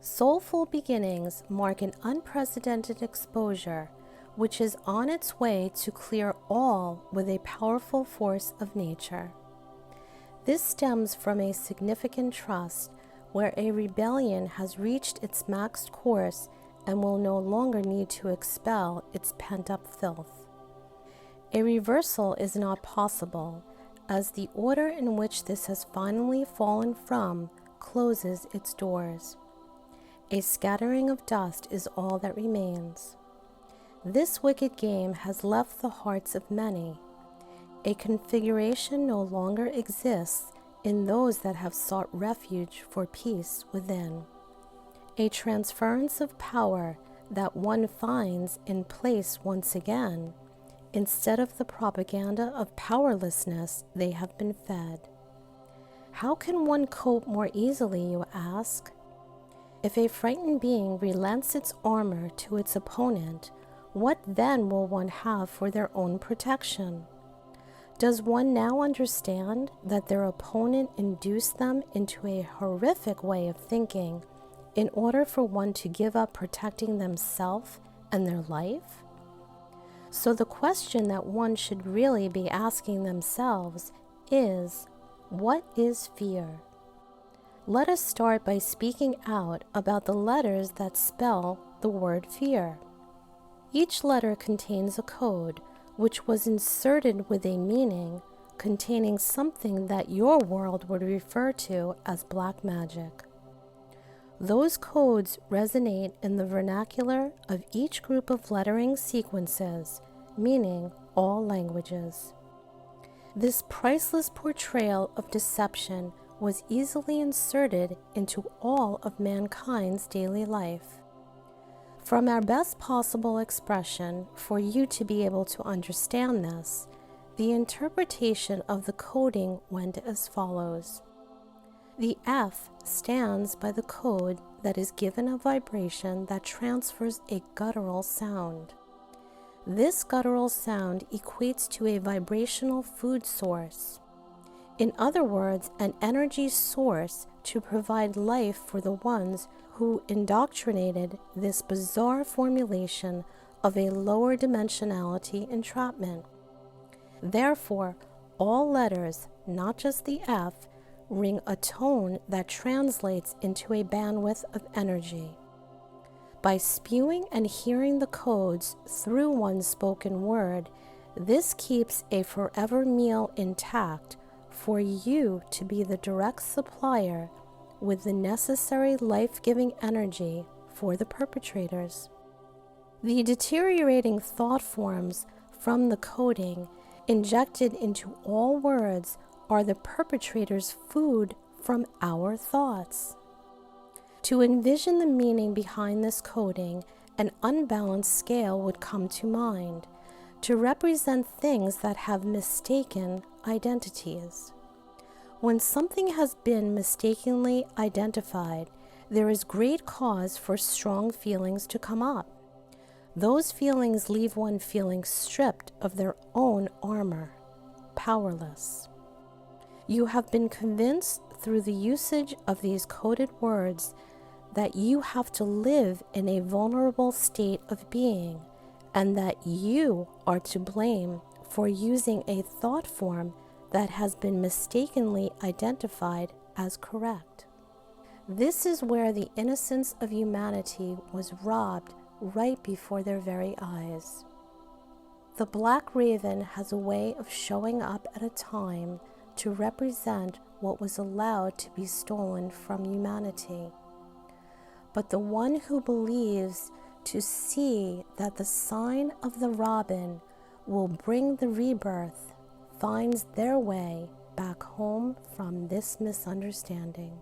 Soulful beginnings mark an unprecedented exposure, which is on its way to clear all with a powerful force of nature. This stems from a significant trust where a rebellion has reached its maxed course and will no longer need to expel its pent-up filth. A reversal is not possible, as the order in which this has finally fallen from closes its doors. A scattering of dust is all that remains. This wicked game has left the hearts of many. A configuration no longer exists in those that have sought refuge for peace within. A transference of power that one finds in place once again, instead of the propaganda of powerlessness they have been fed. How can one cope more easily, you ask? If a frightened being relents its armor to its opponent, what then will one have for their own protection? Does one now understand that their opponent induced them into a horrific way of thinking in order for one to give up protecting themselves and their life? So the question that one should really be asking themselves is, what is fear? Let us start by speaking out about the letters that spell the word fear. Each letter contains a code, which was inserted with a meaning containing something that your world would refer to as black magic. Those codes resonate in the vernacular of each group of lettering sequences, meaning all languages. This priceless portrayal of deception was easily inserted into all of mankind's daily life. From our best possible expression for you to be able to understand this, the interpretation of the coding went as follows. The F stands by the code that is given a vibration that transfers a guttural sound. This guttural sound equates to a vibrational food source. In other words, an energy source to provide life for the ones who indoctrinated this bizarre formulation of a lower dimensionality entrapment. Therefore, all letters, not just the F, ring a tone that translates into a bandwidth of energy. By spewing and hearing the codes through one's spoken word, this keeps a forever meal intact for you to be the direct supplier with the necessary life-giving energy for the perpetrators. The deteriorating thought forms from the coding injected into all words are the perpetrators' food from our thoughts. To envision the meaning behind this coding, an unbalanced scale would come to mind, to represent things that have mistaken identities. When something has been mistakenly identified, there is great cause for strong feelings to come up. Those feelings leave one feeling stripped of their own armor, powerless. You have been convinced through the usage of these coded words that you have to live in a vulnerable state of being, and that you are to blame for using a thought form that has been mistakenly identified as correct. This is where the innocence of humanity was robbed right before their very eyes. The black raven has a way of showing up at a time to represent what was allowed to be stolen from humanity. But the one who believes to see that the sign of the robin will bring the rebirth finds their way back home from this misunderstanding.